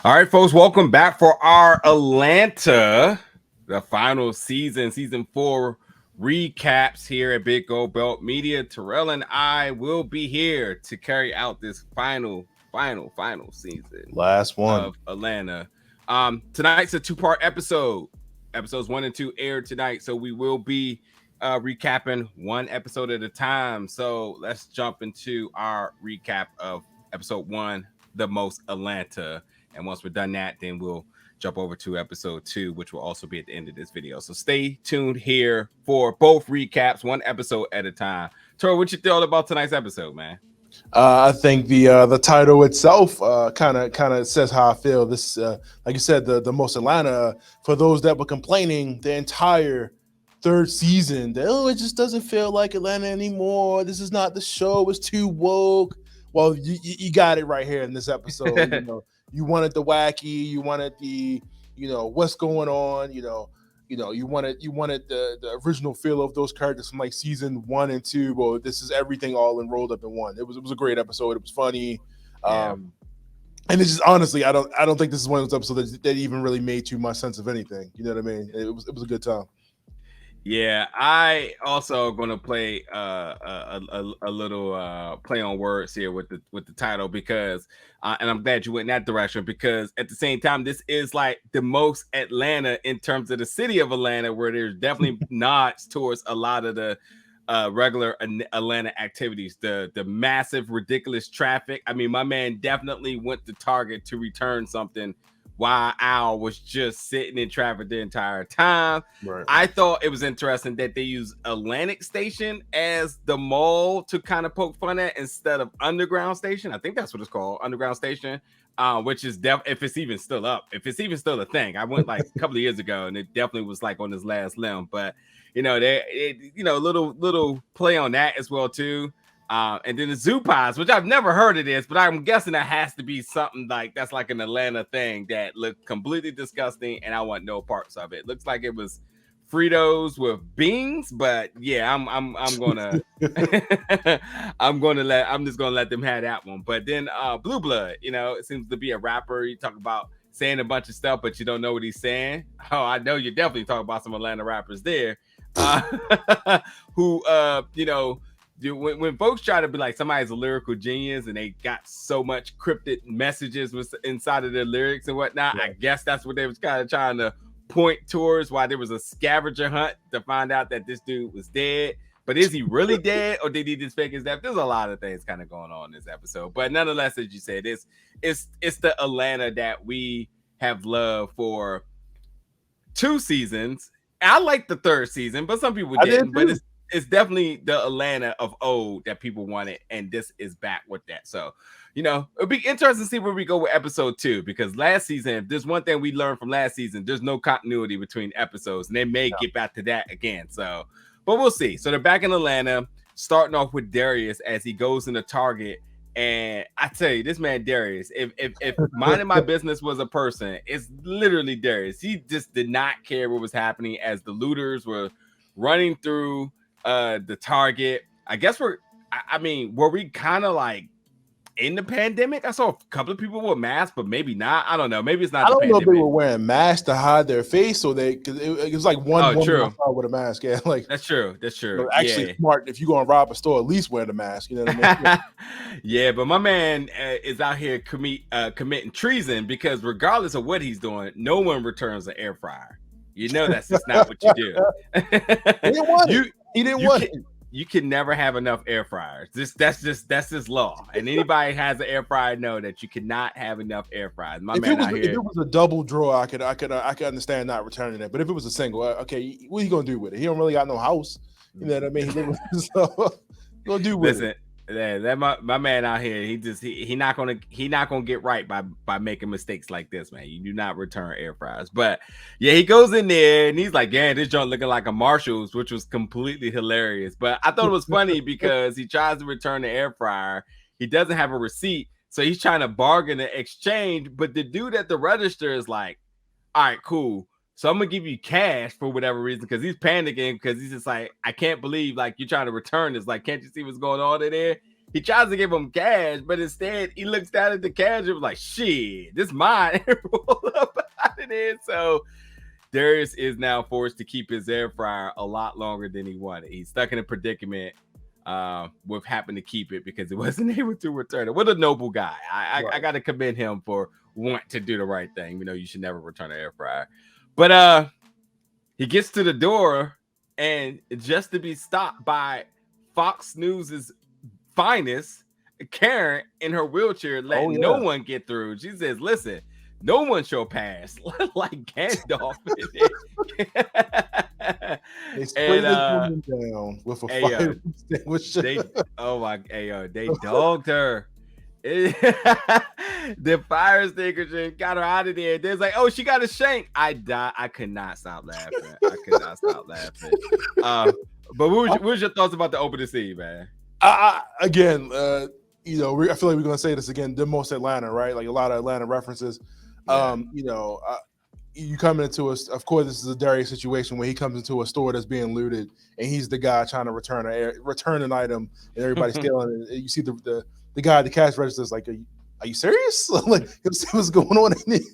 All right, folks, welcome back for our Atlanta, the final season 4 recaps here at Big Gold Belt Media. Terrell and I will be here to carry out this final season Last one. of Atlanta. Tonight's a two-part episode. Episodes 1 and 2 aired tonight, so we will be recapping one episode at a time. So let's jump into our recap of episode 1, The Most Atlanta. And once we're done that, then we'll jump over to episode 2, which will also be at the end of this video. So stay tuned here for both recaps, one episode at a time. Tori, what you thought about tonight's episode, man? I think the title itself kind of says how I feel. This, like you said, the most Atlanta. For those that were complaining the entire third season, that it just doesn't feel like Atlanta anymore. This is not the show. It's too woke. Well, you got it right here in this episode. You wanted the wacky. You wanted the what's going on. You wanted the original feel of those characters from like season 1 and 2. Well, this is everything all enrolled up in one. It was a great episode. It was funny, and it's just honestly, I don't think this is one of those episodes that even really made too much sense of anything. You know what I mean? It was a good time. Yeah, I also going to play a little play on words here with the title because, and I'm glad you went in that direction because at the same time, this is like the most Atlanta in terms of the city of Atlanta, where there's definitely nods towards a lot of the regular Atlanta activities, the massive, ridiculous traffic. I mean, my man definitely went to Target to return something while Al was just sitting in traffic the entire time. Right. I thought it was interesting that they use Atlantic Station as the mall to kind of poke fun at instead of Underground Station. I think that's what it's called, Underground Station, which is if it's even still up, if it's even still a thing. I went like a couple of years ago and it definitely was like on his last limb. But little play on that as well too. And then the zoo pies, which I've never heard of this, but I'm guessing that has to be something like that's like an Atlanta thing that looked completely disgusting, and I want no parts of it. Looks like it was Fritos with beans, but yeah, I'm gonna I'm just gonna let them have that one. But then Blue Blood, it seems to be a rapper. You talk about saying a bunch of stuff, but you don't know what he's saying. Oh, I know you're definitely talking about some Atlanta rappers there, who when folks try to be like somebody's a lyrical genius and they got so much cryptic messages inside of their lyrics and whatnot, I guess that's what they was kind of trying to point towards, why there was a scavenger hunt to find out that this dude was dead. But is he really dead, or did he just fake his death? There's a lot of things kind of going on in this episode, but nonetheless, as you said, it's the Atlanta that we have loved for 2 seasons. I like the third season, but some people didn't. But it's definitely the Atlanta of old that people wanted, and this is back with that. So, it'll be interesting to see where we go with episode 2, because last season, if there's one thing we learned from last season, there's no continuity between episodes, and they may get back to that again. So, but we'll see. So they're back in Atlanta, starting off with Darius as he goes into Target. And I tell you, this man Darius, if minding my business was a person, it's literally Darius. He just did not care what was happening as the looters were running through the Target. I guess were we kind of like in the pandemic? I saw a couple of people with masks, but maybe not. I don't know. Maybe it's not. I don't know if they were wearing masks to hide their face, so because it was like one woman with a mask. Yeah, like that's true. Actually, smart if you go and rob a store, at least wear the mask. You know what I mean? Yeah, but my man is out here committing treason, because regardless of what he's doing, no one returns an air fryer. That's just not what you do. He didn't want it. He didn't want it. You can never have enough air fryers. That's just law. And anybody has an air fryer know that you cannot have enough air fryers. If it was a double drawer, I could understand not returning it. But if it was a single, okay, what are you gonna do with it? He don't really got no house. You know what I mean? So gonna do with it. That my man out here, he not gonna get right by making mistakes like this, man. You do not return air fryers. But yeah, he goes in there and he's like, yeah, this joint looking like a Marshall's, which was completely hilarious. But I thought it was funny because he tries to return the air fryer. He doesn't have a receipt, so he's trying to bargain the exchange. But the dude at the register is like, all right, cool. So I'm gonna give you cash for whatever reason, because he's panicking, because he's just like, I can't believe like you're trying to return this. Like, can't you see what's going on in there? he tries to give him cash, but instead he looks down at the cash and was like, shit, this mine. Roll up out of there. So Darius is now forced to keep his air fryer a lot longer than he wanted. He's stuck in a predicament with having to keep it because he wasn't able to return it. What a noble guy. I got to commend him for wanting to do the right thing. You know, you should never return an air fryer. But he gets to the door, and just to be stopped by Fox News's finest, Karen, in her wheelchair, letting no one get through. She says, listen, no one shall pass. Like Gandalf. They spray this woman down with a fire extinguisher. They dogged her. The fire extinguisher got her out of there. There's like, oh, she got a shank. I could not stop laughing. But what was your thoughts about the opening scene, man? Again, you know, I feel like we're gonna say this again. The most Atlanta, right? Like a lot of Atlanta references. Yeah. You know, you come into of course, this is a Darius situation where he comes into a store that's being looted, and he's the guy trying to return an item, and everybody's stealing. And you see the guy at the cash register is like, "Are you serious?" Like, see what's going on in it.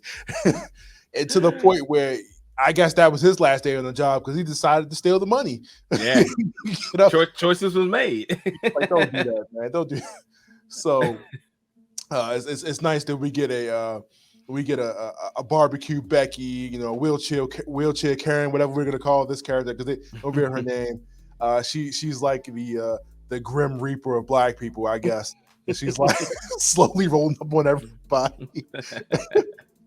And to the point where I guess that was his last day on the job because he decided to steal the money. Yeah, you know? Choices was made. Like, don't do that, man. Don't do that. So it's nice that we get a barbecue Becky, you know, wheelchair Karen, whatever we're gonna call this character because they don't reveal her name. She's like the Grim Reaper of Black people, I guess. And she's like slowly rolling up on everybody.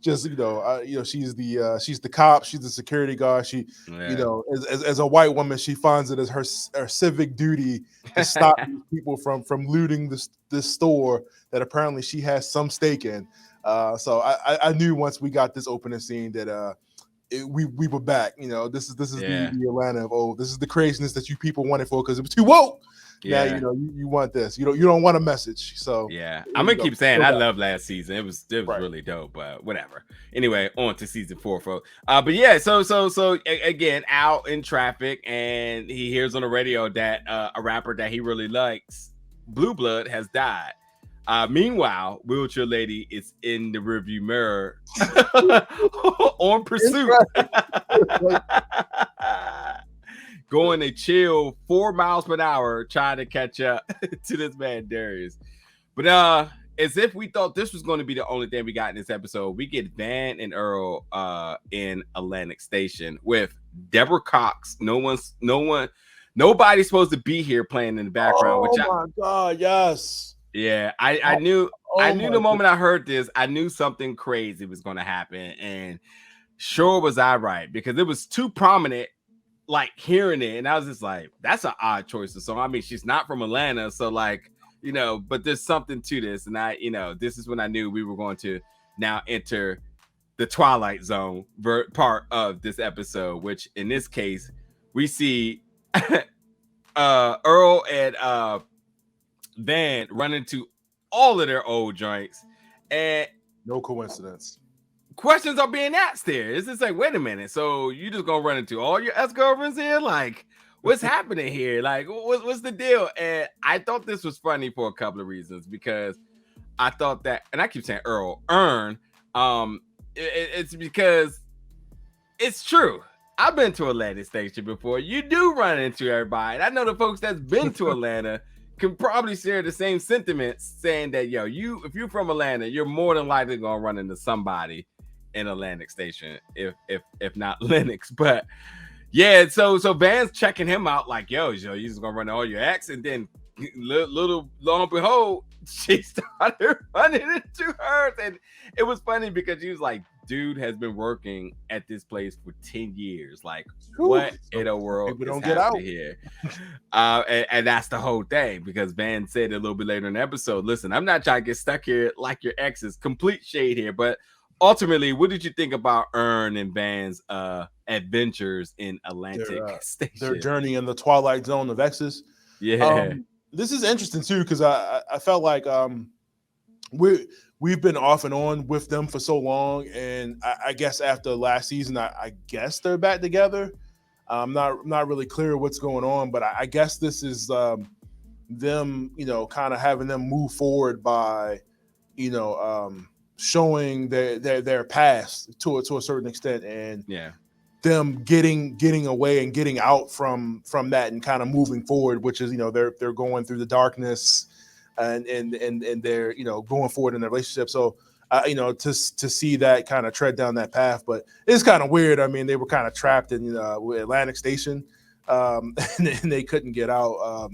Just you know, she's the cop, she's the security guard. She, you know, as a white woman, she finds it as her civic duty to stop these people from looting this store that apparently she has some stake in. So I knew once we got this opening scene that we were back. You know, this is the Atlanta of old. This is the craziness that you people wanted for because it was too woke. Yeah, now, you know, you want this. You don't want a message. So yeah, I'm gonna keep saying I love last season. It was really dope, but whatever. Anyway, on to season 4, folks. But yeah, so again, out in traffic, and he hears on the radio that a rapper that he really likes, Blue Blood, has died. Meanwhile, wheelchair lady is in the rearview mirror on pursuit. Going a chill 4 miles per hour trying to catch up to this man Darius. But as if we thought this was going to be the only thing we got in this episode, we get Van and Earl in Atlantic Station with Deborah Cox. Nobody's supposed to be here playing in the background. Oh my God, yes. Yeah, I knew the moment I heard this, I knew something crazy was going to happen, and sure was I right because it was too prominent. Like hearing it, and I was just like, that's an odd choice of song. I mean, she's not from Atlanta, so like, you know, but there's something to this, and I, you know, this is when I knew we were going to now enter the Twilight Zone part of this episode, which in this case we see Earl and Van run into all of their old joints, and no coincidence. Questions are being asked there. It's just like, wait a minute. So you just gonna run into all your ex-girlfriends here? Like, what's happening here? Like, what's the deal? And I thought this was funny for a couple of reasons because I thought that, and I keep saying Earn. It's because it's true. I've been to Atlanta Station before. You do run into everybody. And I know the folks that's been to Atlanta can probably share the same sentiments, saying that if you're from Atlanta, you're more than likely gonna run into somebody in Atlantic Station, if not Lennox. But yeah, so Van's checking him out like, you just gonna run all your ex, and then little long and behold, she started running into hers. And it was funny because she was like, dude has been working at this place for 10 years. Like, what in the world is happening out here? And that's the whole thing, because Van said a little bit later in the episode, listen, I'm not trying to get stuck here like your exes. Complete shade here, but ultimately, what did you think about Earn and Van's adventures in Atlantic Station? Their journey in the Twilight Zone of exes. Yeah. This is interesting too, because I felt like we've been off and on with them for so long, and I guess after last season, I guess they're back together. I'm not really clear what's going on, but I guess this is them, kind of having them move forward by, showing their past to a certain extent, and them getting away and getting out from that and kind of moving forward, which is, they're going through the darkness and they're, going forward in their relationship. So to see that kind of tread down that path, but it's kind of weird. I mean, they were kind of trapped in Atlantic Station, and they couldn't get out.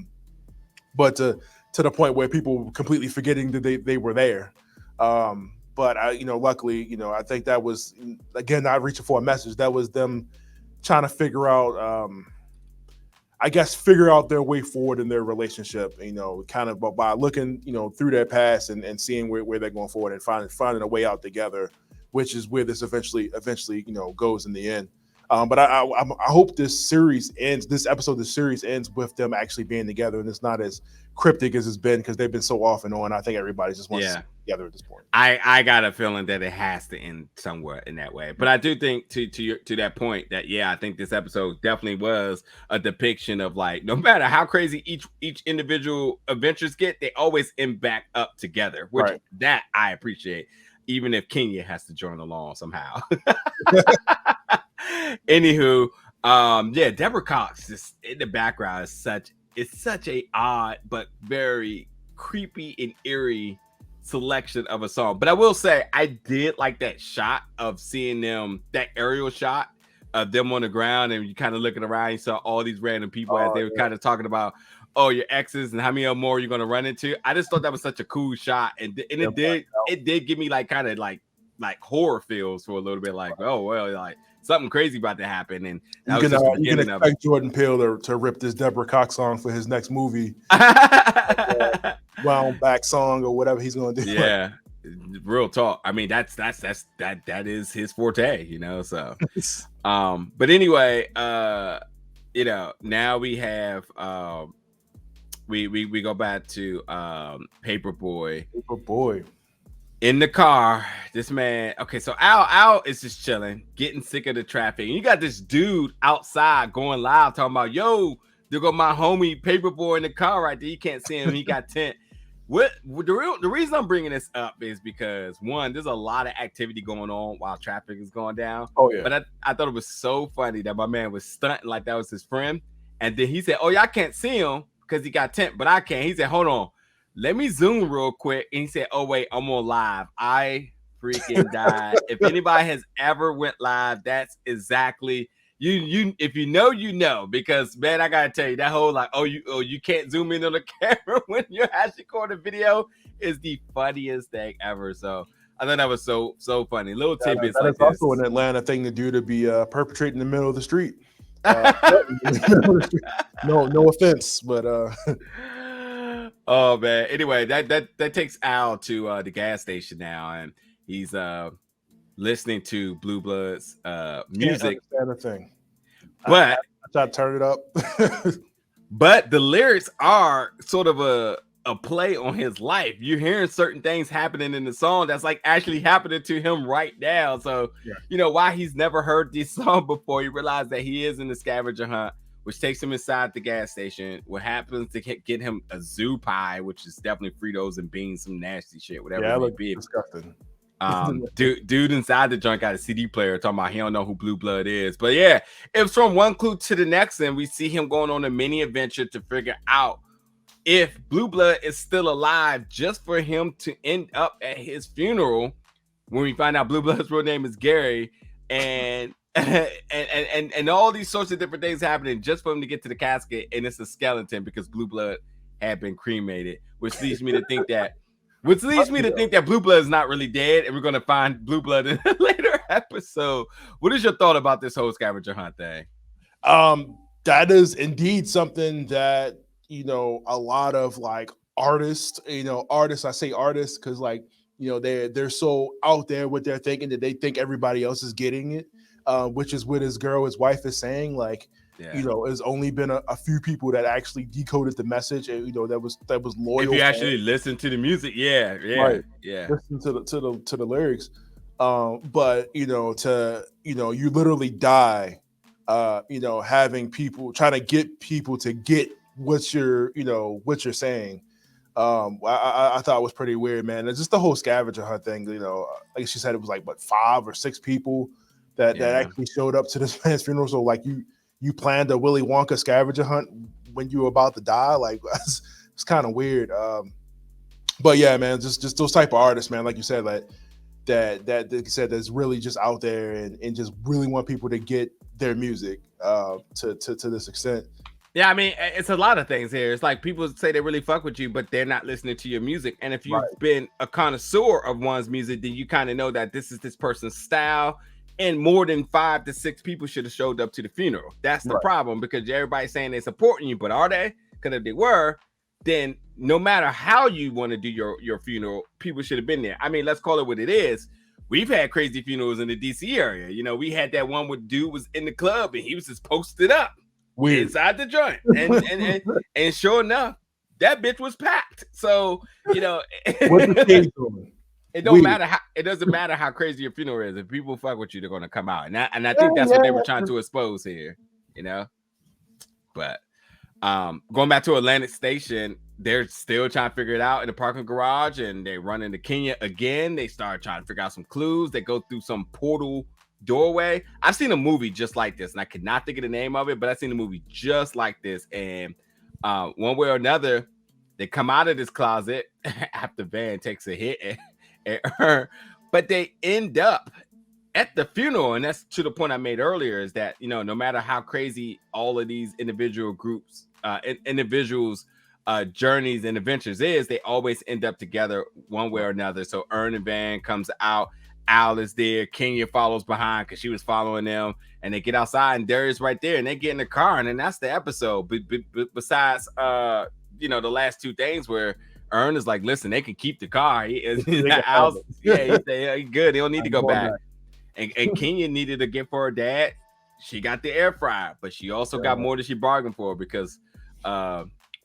But to the point where people were completely forgetting that they were there. But luckily, I think that was, again, not reaching for a message. That was them trying to figure out, figure out their way forward in their relationship, kind of by looking, through their past and seeing where they're going forward and finding a way out together, which is where this eventually, goes in the end. But I hope this series ends with them actually being together, and it's not as cryptic as it's been, because they've been so off and on. I think everybody just wants to see together at this point. I got a feeling that it has to end somewhere in that way. But I do think to that point that I think this episode definitely was a depiction of, like, no matter how crazy each individual adventures get, they always end back up together, which that I appreciate, even if Kenya has to join along somehow. Anywho, Deborah Cox just in the background is such a odd but very creepy and eerie selection of a song. But I will say, I did like that shot of seeing them, that aerial shot of them on the ground, and you kind of looking around, you saw all these random people as they were kind of talking about, your exes and how many more you're going to run into. I just thought that was such a cool shot, and it did give me like kind of like horror feels for a little bit, like, oh well, like something crazy about to happen. And that was just the beginning of it. Jordan Peele to rip this Deborah Cox song for his next movie, Wound Back song or whatever he's going to do. Yeah, real talk. I mean, that is his forte, So, but anyway, now we have we go back to Paperboy. In the car, this man. Okay, so Al is just chilling, getting sick of the traffic. And you got this dude outside going live, talking about, yo, there go my homie Paperboy in the car right there. You can't see him. He got tent. The reason I'm bringing this up is because, one, there's a lot of activity going on while traffic is going down. Oh yeah. But I thought it was so funny that my man was stunting like that was his friend, and then he said, "Oh yeah, I can't see him because he got tent, but I can." He said, "Hold on. Let me zoom real quick." And he said, "Oh wait, I'm on live." I freaking died. If anybody has ever went live, that's exactly you. If you know, because man, I gotta tell you, that whole like, you can't zoom in on the camera when you're actually recording a video is the funniest thing ever. So I thought that was so funny. Little tidbits like this. Also an Atlanta thing to do, to be perpetrating in the middle of the street. No offense, but oh man. Anyway, that takes Al to the gas station now, and he's listening to Blue Blood's music. Can't understand a thing. But I turn it up. But the lyrics are sort of a play on his life. You're hearing certain things happening in the song that's like actually happening to him right now. So why he's never heard this song before, you realize that he is in the scavenger hunt, which takes him inside the gas station. What happens to get him a zoo pie, which is definitely Fritos and beans, some nasty shit, whatever it may be. Disgusting. Dude inside the joint got a CD player talking about he don't know who Blue Blood is. But yeah, it's from one clue to the next, and we see him going on a mini adventure to figure out if Blue Blood is still alive, just for him to end up at his funeral when we find out Blue Blood's real name is Gary, and all these sorts of different things happening just for him to get to the casket, and it's a skeleton because Blue Blood had been cremated, which leads me to think that Blue Blood is not really dead, and we're going to find Blue Blood in a later episode. What is your thought about this whole scavenger hunt thing? That is indeed something that, a lot of like artists, I say artists because like, they're so out there what they're thinking that they think everybody else is getting it, which is what his wife is saying. Like, there's only been a few people that actually decoded the message, and that was loyal. If you actually listen to the music, listen to the lyrics. But you literally die, having people trying to get people to get what you're saying. I thought was pretty weird, man. It's just the whole scavenger hunt thing. Like she said, it was like what 5 or 6 people that actually showed up to this man's funeral. So like you planned a Willy Wonka scavenger hunt when you were about to die. Like it's kind of weird. But yeah, man, just those type of artists, man. Like you said, that you said that's really just out there and just really want people to get their music to this extent. Yeah, I mean, it's a lot of things here. It's like people say they really fuck with you, but they're not listening to your music. And if you've been a connoisseur of one's music, then you kind of know that this is this person's style. And more than 5 to 6 people should have showed up to the funeral. That's the problem, because everybody's saying they're supporting you, but are they? Because if they were, then no matter how you want to do your funeral, people should have been there. I mean, let's call it what it is. We've had crazy funerals in the DC area. We had that one where dude was in the club and he was just posted up. Weird. Inside the joint, and sure enough, that bitch was packed. So it don't matter how it doesn't matter how crazy your funeral is. If people fuck with you, they're gonna come out, and I think that's what they were trying to expose here. But going back to Atlantic Station, they're still trying to figure it out in the parking garage, and they run into Kenya again. They start trying to figure out some clues. They go through some portal doorway. I've seen a movie just like this, and I could not think of the name of it, but I've seen a movie just like this. And one way or another, they come out of this closet after Van takes a hit at her, but they end up at the funeral. And that's to the point I made earlier, is that no matter how crazy all of these individual groups, individuals' journeys and adventures is, they always end up together one way or another. So Ern and Van comes out. Al is there. Kenya follows behind because she was following them, and they get outside, and Darius right there, and they get in the car, and then that's the episode. Besides, the last 2 things where Ern is like, "Listen, they can keep the car." He's good. They don't need to go back. And Kenya needed to get for her dad. She got the air fryer, but she also got more than she bargained for, because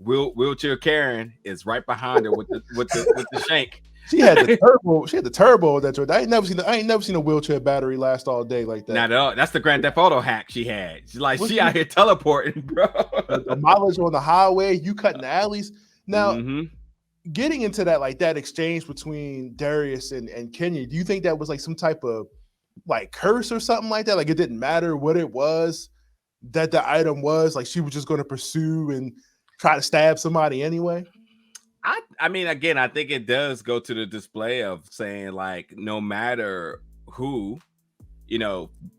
wheelchair Karen is right behind her with the shank. She had the turbo. She had the turbo. That's right. I ain't never seen a wheelchair battery last all day like that. Not at all. That's the Grand Theft Auto hack she had. She's like, she out here teleporting, bro. The mileage on the highway, you cutting the alleys. Now, getting into that exchange between Darius and Kenya, do you think that was like some type of like curse or something like that? Like it didn't matter what it was that the item was. Like she was just going to pursue and try to stab somebody anyway. I mean, again, I think it does go to the display of saying, like, no matter who,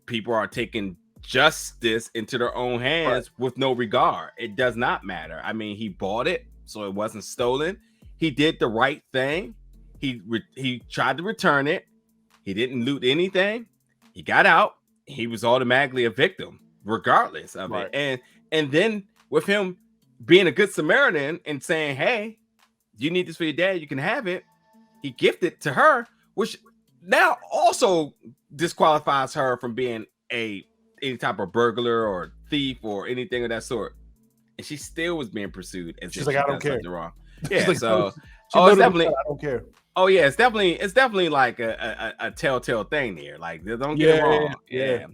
people are taking justice into their own hands with no regard. It does not matter. I mean, he bought it, so it wasn't stolen. He did the right thing. He tried to return it. He didn't loot anything. He got out. He was automatically a victim, regardless of it. And then with him being a good Samaritan and saying, hey, you need this for your dad, you can have it. He gifted it to her, which now also disqualifies her from being any type of burglar or thief or anything of that sort. And she still was being pursued. And she's like, I don't care. Wrong. Yeah, like, so it's definitely. I don't care. Oh yeah, it's definitely like a telltale thing there. Like, don't get it wrong. Yeah.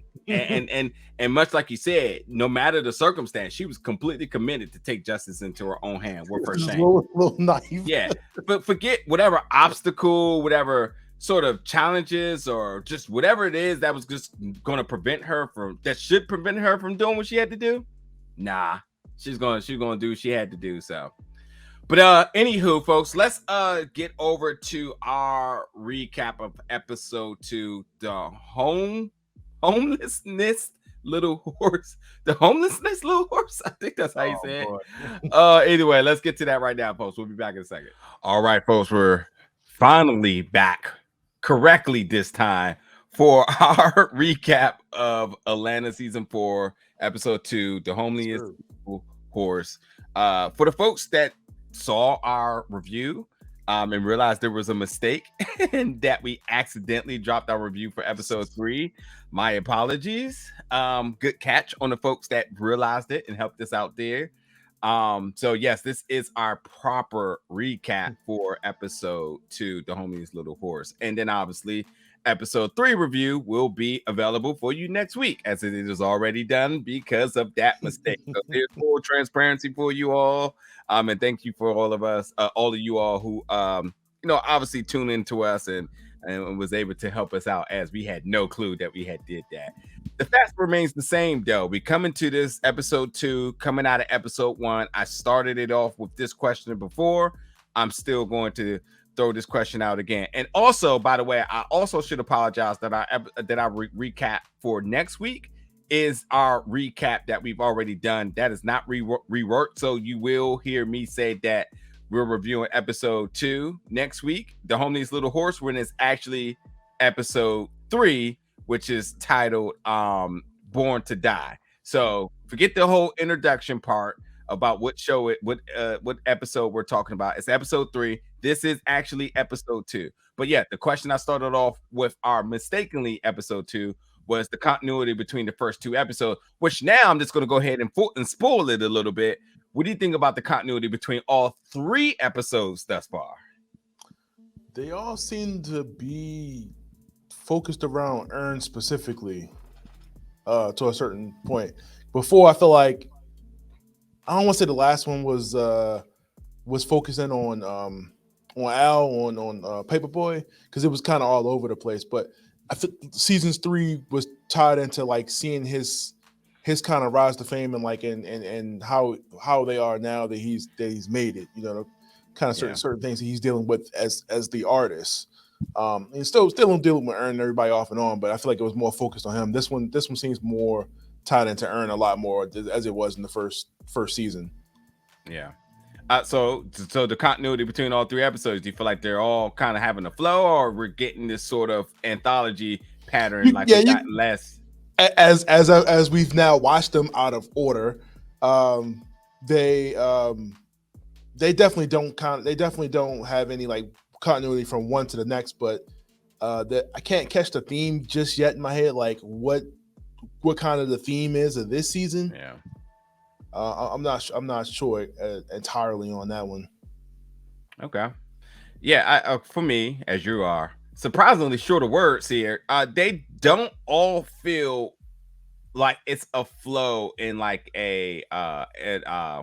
And much like you said, no matter the circumstance, she was completely committed to take justice into her own hand with her shame. Little knife. Yeah, but forget whatever obstacle, whatever sort of challenges, or just whatever it is that was just going to prevent her from doing what she had to do. Nah, she's gonna do what she had to do. So. But anywho, folks, let's get over to our recap of episode 2, the homelessness little horse. The homelessness little horse. I think that's how you say it. Anyway, let's get to that right now, folks. We'll be back in a second. All right, folks, we're finally back correctly this time for our recap of Atlanta season 4, episode 2, the homeliest horse. For the folks that saw our review and realized there was a mistake and that we accidentally dropped our review for episode 3, my apologies. Good catch on the folks that realized it and helped us out there. So yes, this is our proper recap for episode 2, The Homeliest Little Horse. And then obviously episode 3 review will be available for you next week, as it is already done because of that mistake. So there's full transparency for you all. And thank you for all of you all who obviously tune into us and was able to help us out, as we had no clue that we had did that. The fact remains the same, though. We coming to this episode 2, coming out of episode 1. I started it off with this question before. I'm still going to throw this question out again. And also, by the way, I also should apologize that I recap for next week is our recap that we've already done. That is not reworked, so you will hear me say that we're reviewing episode 2 next week, The Homeliest Little Horse, when it's actually episode 3, which is titled Born to Die. So forget the whole introduction part about what episode we're talking about. It's episode 3. This is actually episode 2. But yeah, the question I started off with our mistakenly episode 2 was the continuity between the first 2 episodes, which now I'm just going to go ahead and spoil it a little bit. What do you think about the continuity between all 3 episodes thus far? They all seem to be focused around Earn specifically, to a certain point. Before, I feel like, I don't want to say the last one was focusing on Al, on Paperboy, because it was kind of all over the place. But I think seasons 3 was tied into like seeing his kind of rise to fame and like and how they are now that he's made it. You know, kind of certain things that he's dealing with as the artist. And still dealing with Earn and everybody off and on, but I feel like it was more focused on him. This one seems more tied into Earn a lot more as it was in the first season. Yeah. So the continuity between all 3 episodes, do you feel like they're all kind of having a flow, or we're getting this sort of anthology pattern we got less? As we've now watched them out of order, they definitely don't have any like continuity from one to the next, but that I can't catch the theme just yet in my head, like what kind of the theme is of this season. Yeah. I'm not sure entirely on that one. Okay. Yeah, for me, as you are, surprisingly shorter words here. They don't all feel like it's a flow in like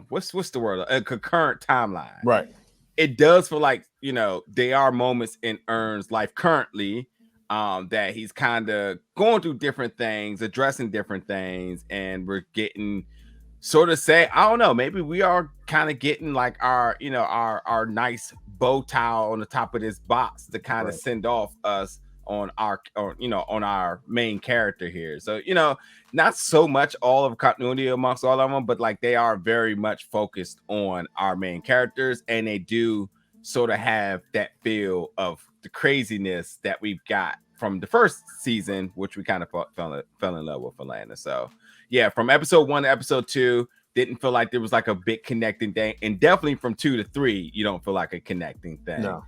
what's the word? A concurrent timeline. Right. It does feel like, they are moments in Earn's life currently that he's kind of going through different things, addressing different things, and we're getting sort of I don't know, maybe we are kind of getting like our nice bow tie on the top of this box to kind of send off us on our main character here. So, not so much all of continuity amongst all of them, but like they are very much focused on our main characters, and they do sort of have that feel of the craziness that we've got from the first season, which we kind of fell in love with Atlanta. So yeah, from episode 1 to episode 2, didn't feel like there was like a big connecting thing, and definitely from 2 to 3, you don't feel like a connecting thing. No.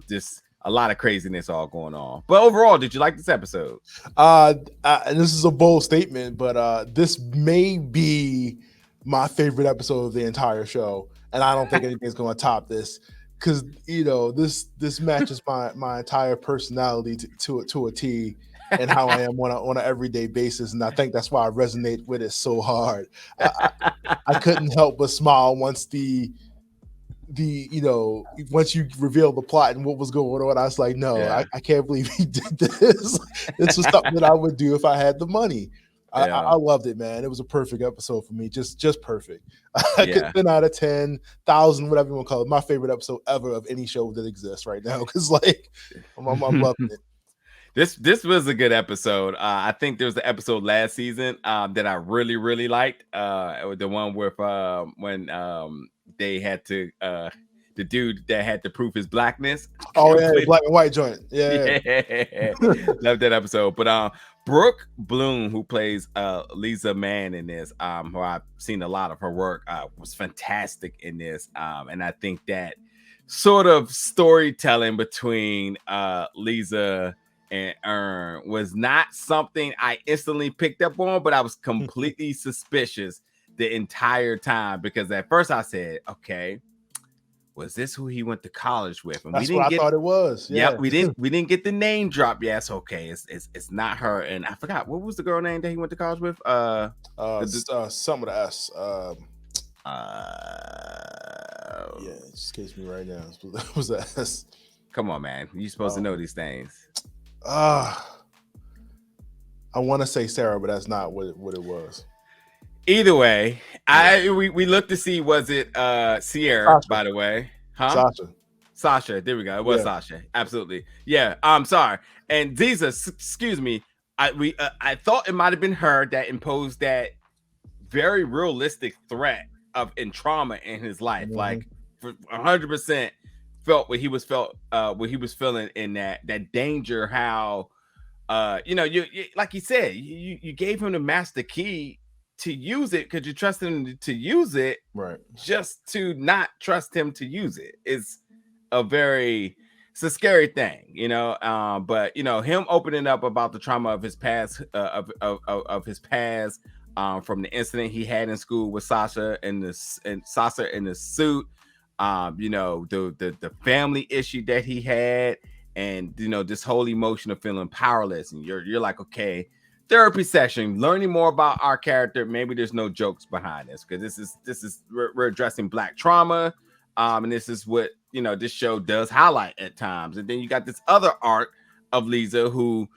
Just a lot of craziness all going on. But overall, did you like this episode? This is a bold statement, but this may be my favorite episode of the entire show, and I don't think anything's going to top this, because this matches my entire personality to a T, and how I am on an everyday basis, and I think that's why I resonate with it so hard. I couldn't help but smile once once you reveal the plot and what was going on. I was like, no, I can't believe he did this. This was something that I would do if I had the money. I loved it, man. It was a perfect episode for me, just perfect. 10 out of 10,000, whatever you want to call it. My favorite episode ever of any show that exists right now, because like I'm loving it. This was a good episode. I think there was an episode last season that I really, really liked. The one with when they had to the dude that had to prove his blackness. Oh yeah, black and white joint. Yeah. Love that episode. But Brooke Bloom, who plays Lisa Mann in this, who I've seen a lot of her work, was fantastic in this. And I think that sort of storytelling between Lisa and Earn was not something I instantly picked up on, but I was completely suspicious the entire time, because at first I said, okay, was this who he went to college with? And That's what I thought it was. Yeah, we didn't get the name drop. Yes, okay, it's not her. And I forgot, what was the girl name that he went to college with? Some of the S. Yeah, it just escapes me right now. What was that S? Come on, man, you're supposed to know these things. I want to say Sarah, but that's not what it was. Either way, we looked to see, was it Sierra, Sasha. by the way, huh? Sasha, there we go. It was Sasha, absolutely. Yeah, I'm sorry. And Ziza, excuse me, I thought it might have been her that imposed that very realistic threat and trauma in his life, like for 100% felt what he was feeling in that danger. How you like you said, you gave him the master key to use it because you trust him to use it, right? Just to not trust him to use it is it's a scary thing, but him opening up about the trauma of his past, of his past, from the incident he had in school with Sasha and Sasha in the suit, the family issue that he had, and this whole emotion of feeling powerless, and you're like, okay, therapy session, learning more about our character. Maybe there's no jokes behind this, because this is we're addressing Black trauma, and this is what this show does highlight at times. And then you got this other arc of Lisa, who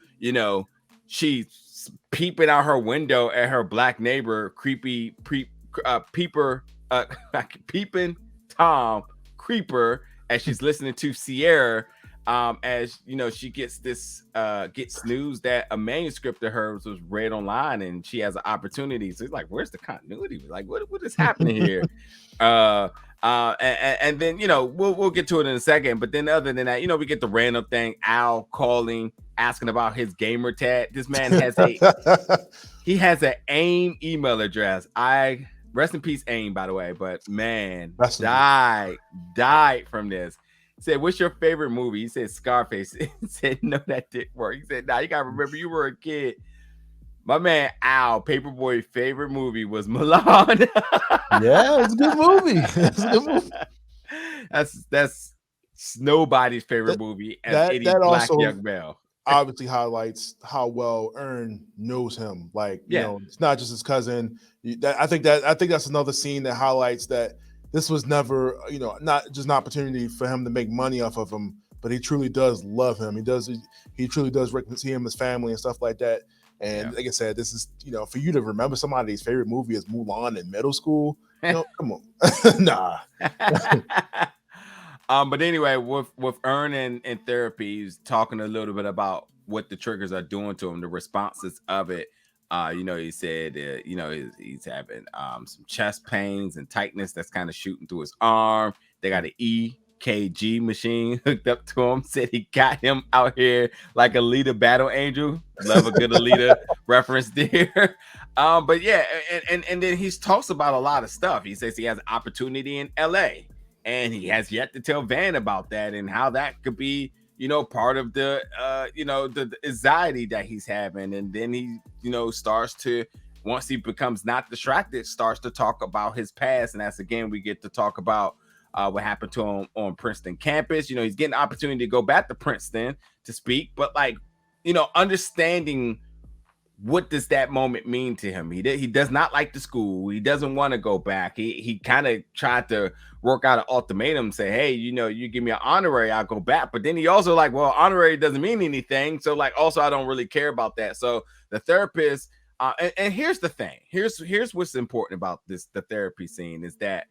she's peeping out her window at her Black neighbor, creepy peeping Tom Creeper, as she's listening to Sierra. As she gets news that a manuscript of hers was read online, and she has an opportunity. So it's like, where's the continuity? Like, what is happening here? And then we'll get to it in a second. But then other than that, we get the random thing: Al calling, asking about his gamer tag. This man has he has an AIM email address. Rest in peace, AIM, by the way. But man, died from this. Said, what's your favorite movie? He said Scarface. He said, no, that didn't work. He said, nah, you gotta remember, you were a kid. My man Al, Paperboy, favorite movie was Milan. Yeah, it's a good movie. It's a good movie. That's nobody's favorite movie as any Black young male. Obviously highlights how well Earn knows him. Like, it's not just his cousin. I think that's another scene that highlights that this was never, not just an opportunity for him to make money off of him, but he truly does love him. He truly does see him as family and stuff like that. And like I said, this is, for you to remember somebody's favorite movie is Mulan in middle school. Come on. Nah. But anyway, with Earn in therapy, he's talking a little bit about what the triggers are doing to him, the responses of it. He said, he's having some chest pains and tightness that's kind of shooting through his arm. They got an EKG machine hooked up to him. Said he got him out here like a Alita battle angel. Love a good Alita reference there. But yeah, and then he talks about a lot of stuff. He says he has an opportunity in LA, and he has yet to tell Van about that and how that could be, part of the the anxiety that he's having. And then he starts to, once he becomes not distracted, starts to talk about his past. And that's, again, we get to talk about what happened to him on Princeton campus. He's getting the opportunity to go back to Princeton to speak, but understanding what does that moment mean to him. He does not like the school. He doesn't want to go back. He kind of tried to work out an ultimatum, say, hey, you give me an honorary, I'll go back. But then he also like, well, honorary doesn't mean anything. So also, I don't really care about that. So the therapist, and here's the thing. Here's what's important about the therapy scene is that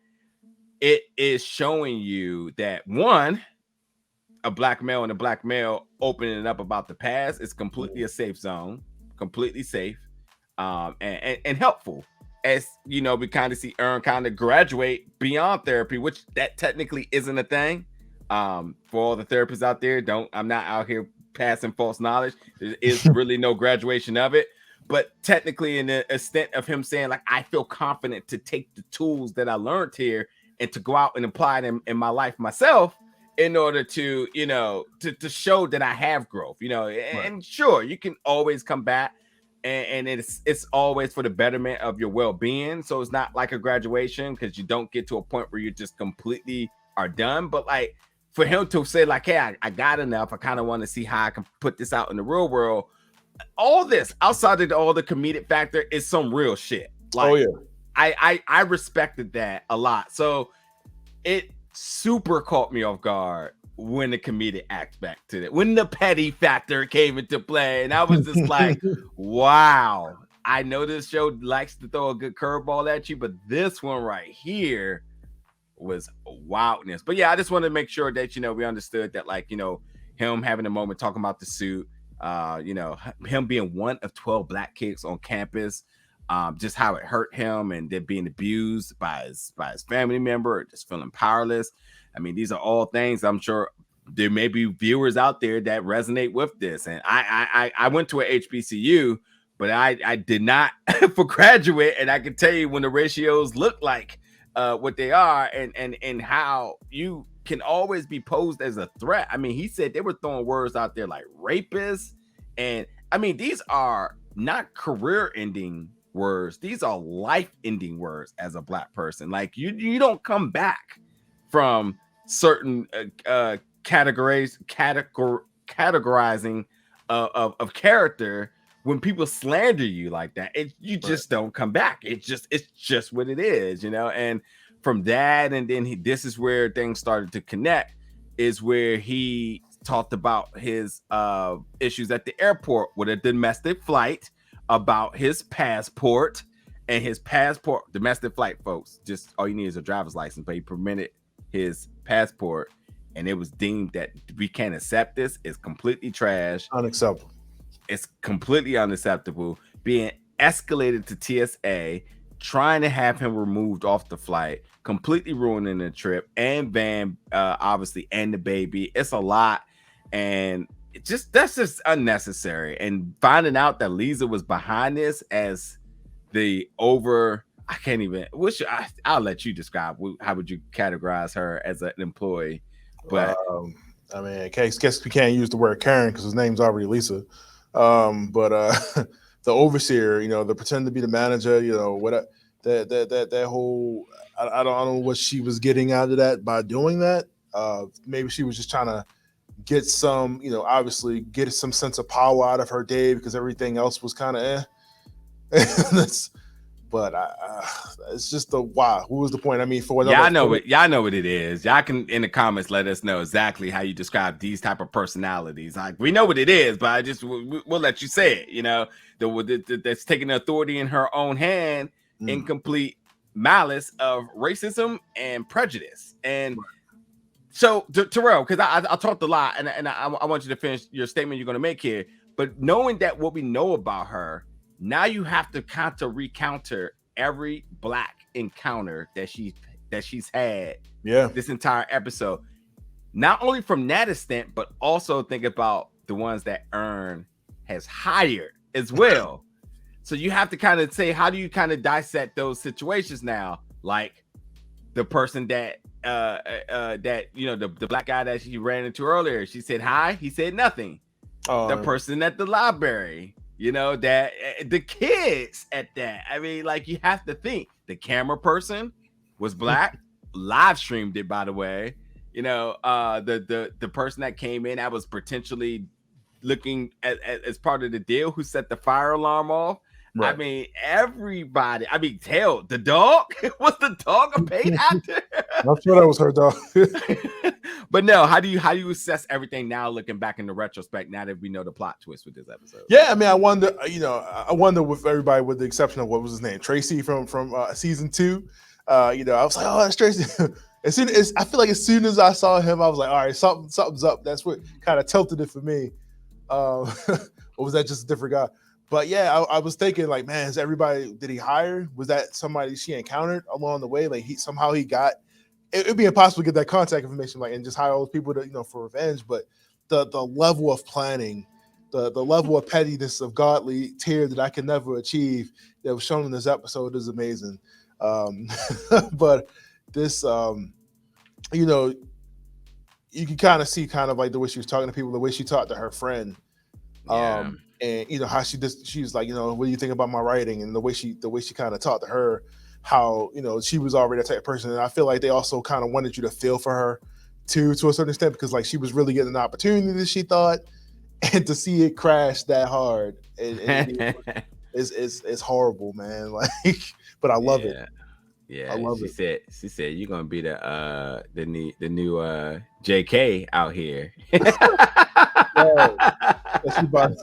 it is showing you that, one, a Black male and a Black male opening up about the past is completely a safe zone, completely safe, and helpful. As we kind of see Earn kind of graduate beyond therapy, which that technically isn't a thing. For all the therapists out there, I'm not out here passing false knowledge. There is really no graduation of it. But technically, in the extent of him saying, like, I feel confident to take the tools that I learned here and to go out and apply them in my life myself, in order to, to show that I have growth, and right. Sure, you can always come back and it's always for the betterment of your well-being. So it's not like a graduation, because you don't get to a point where you just completely are done. But like for him to say like, hey, I got enough, I kind of want to see how I can put this out in the real world. All this outside of all the comedic factor is some real shit. Like, oh yeah, I respected that a lot. So it super caught me off guard when the comedic aspect to it, when the petty factor came into play, and I was just like, wow. I know this show likes to throw a good curveball at you, but this one right here was wildness. But yeah, I just wanted to make sure that we understood that, like, him having a moment talking about the suit, him being one of 12 black kids on campus, just how it hurt him, and then being abused by his family member, just feeling powerless. I mean, these are all things I'm sure there may be viewers out there that resonate with this. And I went to a HBCU, but I did not for graduate, and I can tell you when the ratios look like what they are, and how you can always be posed as a threat. I mean, he said they were throwing words out there like rapist, and I mean, these are not career-ending words; these are life-ending words. As a black person, like you don't come back from certain categorizing of character. When people slander you like that, you just don't come back. It's just what it is, And from that, and then this is where things started to connect, is where he talked about his issues at the airport with a domestic flight, about his passport, and his passport, domestic flight, folks, just all you need is a driver's license, but he permitted his passport, and it was deemed that we can't accept this. It's completely trash. unacceptable. It's completely unacceptable. Being escalated to TSA, trying to have him removed off the flight, completely ruining the trip, and Van, obviously, and the baby. It's a lot, and that's just unnecessary. And finding out that Lisa was behind this as the I can't even. I'll let you describe. How would you categorize her as an employee? But I mean, I guess we can't use the word Karen because his name's already Lisa. But the overseer, the pretend to be the manager, what that whole I don't know what she was getting out of that by doing that. Maybe she was just trying to get some, obviously get some sense of power out of her day because everything else was kind of But it's just why. What was the point? I mean, for y'all know it. Y'all know what it is. Y'all can in the comments let us know exactly how you describe these type of personalities. Like, we know what it is, but we'll let you say it. That's taking the authority in her own hand, in complete malice of racism and prejudice. And so, Terrell, because I talked a lot, and I want you to finish your statement you're going to make here. But knowing that what we know about her, now you have to recounter every black encounter that she's had this entire episode. Not only from that extent, but also think about the ones that Earn has hired as well. So you have to kind of say, how do you kind of dissect those situations now? Like the person that the black guy that she ran into earlier, she said hi, he said nothing. The person at the library, that the kids at that. I mean, like, you have to think the camera person was black, live streamed it, by the way. The person that came in that was potentially looking as part of the deal, who set the fire alarm off. Right. I mean, everybody. I mean, hell, the dog. Was the dog a paid actor? I'm sure that was her dog. But no, how do you assess everything now, looking back in the retrospect, now that we know the plot twist with this episode? Yeah, I mean, I wonder with everybody, with the exception of what was his name, Tracy from season 2. I was like, oh, that's Tracy. I feel like as soon as I saw him, I was like, all right, something's up. That's what kind of tilted it for me. Or was that just a different guy? But yeah, I was thinking, like, man, did he hire? Was that somebody she encountered along the way? Like, he got. It'd be impossible to get that contact information, like, and just hire all those people to, for revenge. But the level of planning, the level of pettiness of godly tier that I can never achieve that was shown in this episode is amazing. But this, you can kind of see, kind of like the way she was talking to people, the way she talked to her friend. Yeah. And you know how she was like, you know, what do you think about my writing? And the way she kind of talked to her, how, you know, she was already that type of person. And I feel like they also kind of wanted you to feel for her too, to a certain extent, because like she was really getting an opportunity that she thought, and to see it crash that hard, it's horrible, man. Like, but I love it. I Yeah, love she it. said you're gonna be the new JK out here. Yo, she about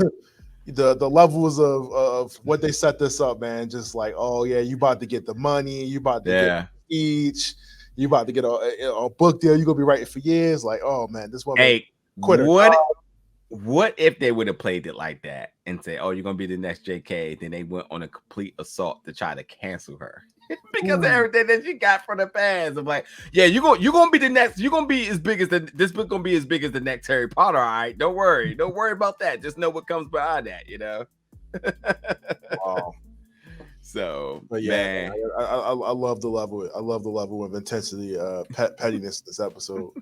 the levels of what they set this up, man. Just like, oh yeah, you about to get the money, you about to get Yeah. each, you about to get a book deal. You gonna be writing for years. Like, oh man, this woman Hey, quit her what if they would have played it like that and say, "Oh, you're gonna be the next JK"? Then they went on a complete assault to try to cancel her because of everything that she got from the past. I'm like, yeah, you're gonna be the next. You're gonna be as big as this book gonna be as big as the next Harry Potter. All right, don't worry about that. Just know what comes behind that. You know. Wow. So, But yeah, man, I love the level. I love the level of intensity, pettiness in this episode.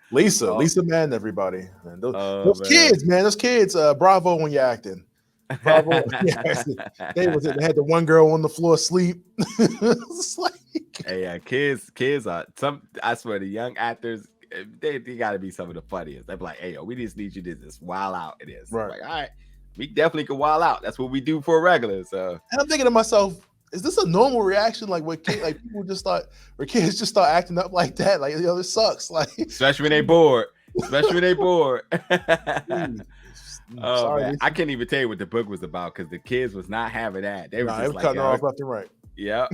Lisa, man, everybody, man. Those kids, man, those kids. Bravo when you're acting. Bravo. They had the one girl on the floor asleep. It's like, hey, kids are some. I swear, the young actors, they got to be some of the funniest. They're like, hey, yo, we just need you to just wild out. It is right. Like, all right, we definitely can wild out. That's what we do for a regular. So, and I'm thinking to myself, is this a normal reaction? Like, what kids, like people just start, or kids just start acting up like that? Like, this sucks. Like, especially when they bored. Oh, sorry, man. I can't even tell you what the book was about because the kids was not having that. They were just like, cutting off left and right. Yep.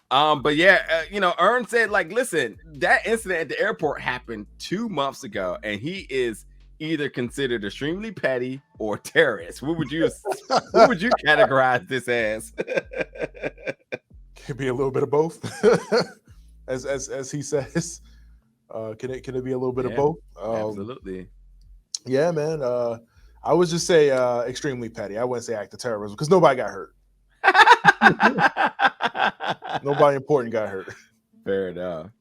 But yeah, Ern said, like, listen, that incident at the airport happened 2 months ago, and he is either considered extremely petty or terrorist. What would you categorize this as? Could be a little bit of both, as he says. Can it be a little bit of both? Absolutely. Yeah, man. I would just say extremely petty. I wouldn't say act of terrorism because nobody got hurt. Nobody important got hurt. Fair enough.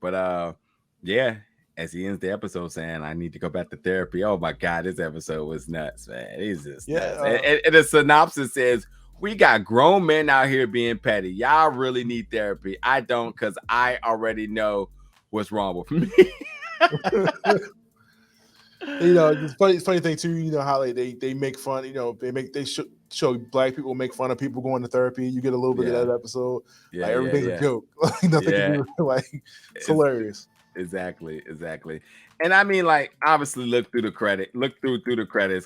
But yeah, as he ends the episode saying, I need to go back to therapy. Oh my God, this episode was nuts, man. It's just nuts. And the synopsis says, we got grown men out here being petty. Y'all really need therapy. I don't, because I already know what's wrong with me. You know, the funny thing too, you know how they make fun, you know, they show black people make fun of people going to therapy. You get a little bit of that episode. Like everything's a joke. Like nothing can be like it's hilarious. Exactly. And I mean, like, obviously look through the credits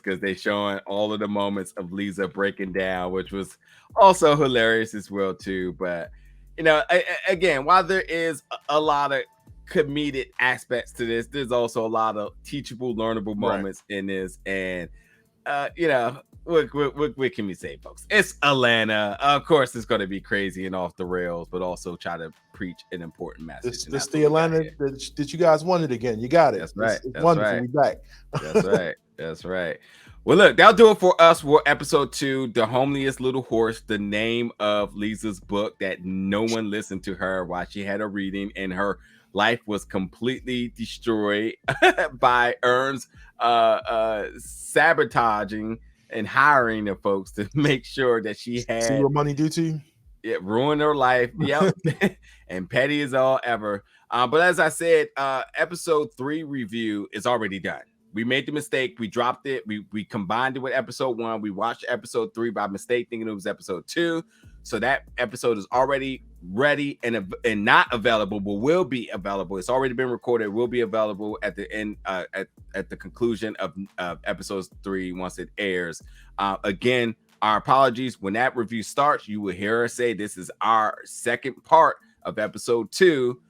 because they showing all of the moments of Lisa breaking down, which was also hilarious as well too. But you know, again, while there is a lot of comedic aspects to this, there's also a lot of teachable, learnable moments in this. And you know, what can we say, folks? It's Atlanta. Of course, it's going to be crazy and off the rails, but also try to preach an important message. This the Atlanta that you guys wanted again. You got it. That's right. It's wonderful. We back. That's right. Well, look, that'll do it for us for episode 2, The Homeliest Little Horse, the name of Lisa's book that no one listened to her while she had a reading, and her life was completely destroyed by Ern's sabotaging and hiring the folks to make sure that she had see what money do to you. It ruined her life. Yep. And petty as all ever. But as I said, episode 3 review is already done. We made the mistake. We dropped it. We combined it with episode 1. We watched episode 3 by mistake, thinking it was episode 2. So that episode is already ready and not available, but will be available. It's already been recorded. It will be available at the end, at the conclusion of episode 3 once it airs. Again, our apologies. When that review starts, you will hear us say this is our second part of episode 2,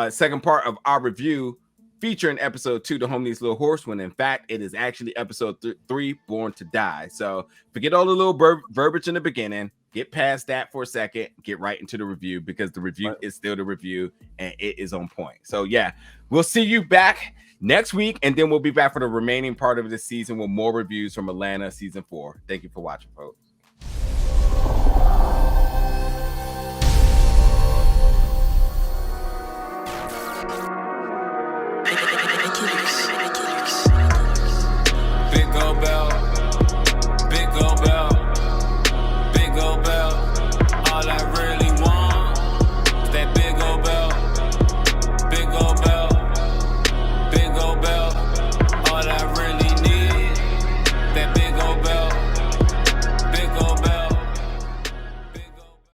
second part of our review featuring episode 2, The Homeliest Little Horse, when in fact it is actually episode 3, Born to Die. So forget all the little verbiage in the beginning. Get past that for a second. Get right into the review, because the review is still the review and it is on point. So yeah, we'll see you back next week, and then we'll be back for the remaining part of the season with more reviews from Atlanta season 4. Thank you for watching, folks.